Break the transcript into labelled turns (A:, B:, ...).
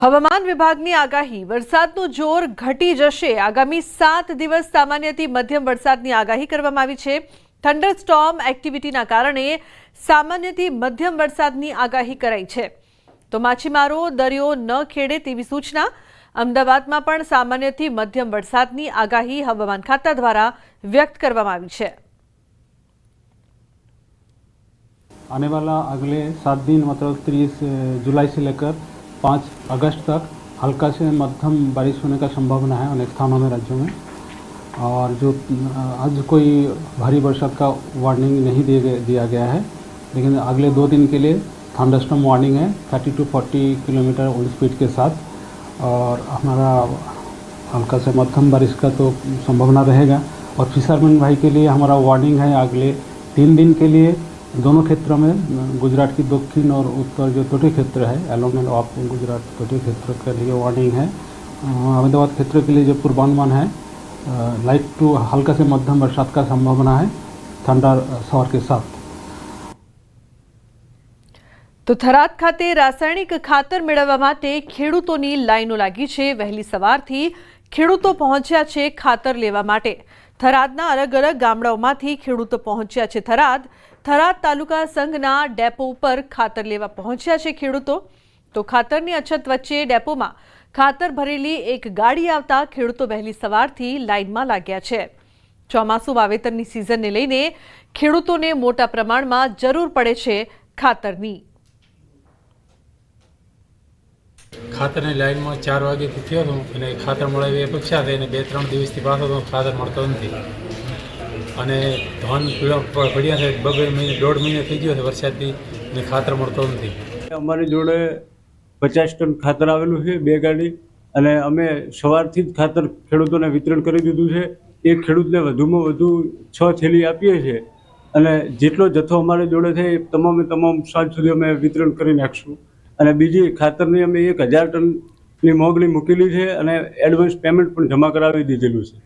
A: હવામાન વિભાગની આગાહી વરસાદનું જોર ઘટી જશે। આગામી 7 દિવસ સામાન્યથી મધ્યમ વરસાદની આગાહી કરવામાં આવી છે। થંડરસ્ટોર્મ એક્ટિવિટીના કારણે સામાન્યથી મધ્યમ વરસાદની આગાહી કરાઈ છે। તો માછીમારો દરિયો ન ખેડે તેવી સૂચના। અમદાવાદમાં પણ સામાન્યથી મધ્યમ વરસાદની આગાહી હવામાન ખાતા દ્વારા વ્યક્ત કરવામાં આવી છે।
B: आने वाला अगले 7 दिन मतलब 30 जुलाई से लेकर 5 अगस्त तक हल्का से मध्यम बारिश होने का संभावना है अनेक स्थानों में राज्यों में। और जो आज कोई भारी बरसात का वार्निंग नहीं दिया गया है, लेकिन अगले 2 दिन के लिए थंडरस्टॉर्म वार्निंग है 30 to 40 किलोमीटर विंड स्पीड के साथ। और हमारा हल्का से मध्यम बारिश का तो संभावना रहेगा। और फिशरमैन भाई के लिए हमारा वार्निंग है अगले 3 दिन के लिए दोनों क्षेत्रों में, गुजरात की दक्षिण और उत्तर जो तटीय क्षेत्र है अलोंग एंड ऑफ गुजरात तटीय क्षेत्र के लिए वार्निंग है। अहमदाबाद क्षेत्र के लिए जो पूर्वानुमान है लाइट टू हल्का से मध्यम बरसात का संभावना है थंडर शॉवर के साथ।
A: तो थराद खाते रासायणिक खातर मेळववा माटे खेडूतोनी लाइनो लागी छे। वहेली सवारथी खेडूतो पहोंच्या छे खातर लेवा माटे। थरादना अलग अलग गामडाओमांथी खेडूतो पहोंच्या छे। थराद तालुका संघना डेपो पर खातर लेवा पहोंच्या छे खेडूतो। तो खातरनी अछत वच्चे डेपोमां खातर भरेली एक गाड़ी आवता खेडूतो वहेली सवारथी लाइनमां लाग्या छे। ચોમાસુ વાવેતરની સિઝનને લઈને ખેડૂતોને મોટા પ્રમાણમાં જરૂર પડે છે ખાતરની।
C: ખાતરની લાઈનમાં 4 વાગ્યાથી થયો હતો અને ખાતર મળે એવી અપેક્ષા હતી અને 2-3 દિવસથી પાછો તો ખાતર મળતો નથી અને ધન પડ્યા છે। 2 મહિને 1.5 મહિને થઈ ગયો છે વરસાદથી અને ખાતર મળતો નથી।
D: અમારી જોડે 50 ટન ખાતર આવેલું છે 2 ગાડી અને અમે સવારથી જ ખાતર ખેડૂતોને વિતરણ કરી દીધું છે। એક ખેડૂતને વધુમાં વધુ 6 થેલી આપીએ છીએ અને જેટલો જથ્થો અમારી જોડે છે એ તમામ સાંજ સુધી અમે વિતરણ કરી નાખશું। અને બીજી ખાતરની અમે 1000 ટનની મોગલી મૂકેલી છે અને એડવાન્સ પેમેન્ટ પણ જમા કરાવી દીધેલું છે।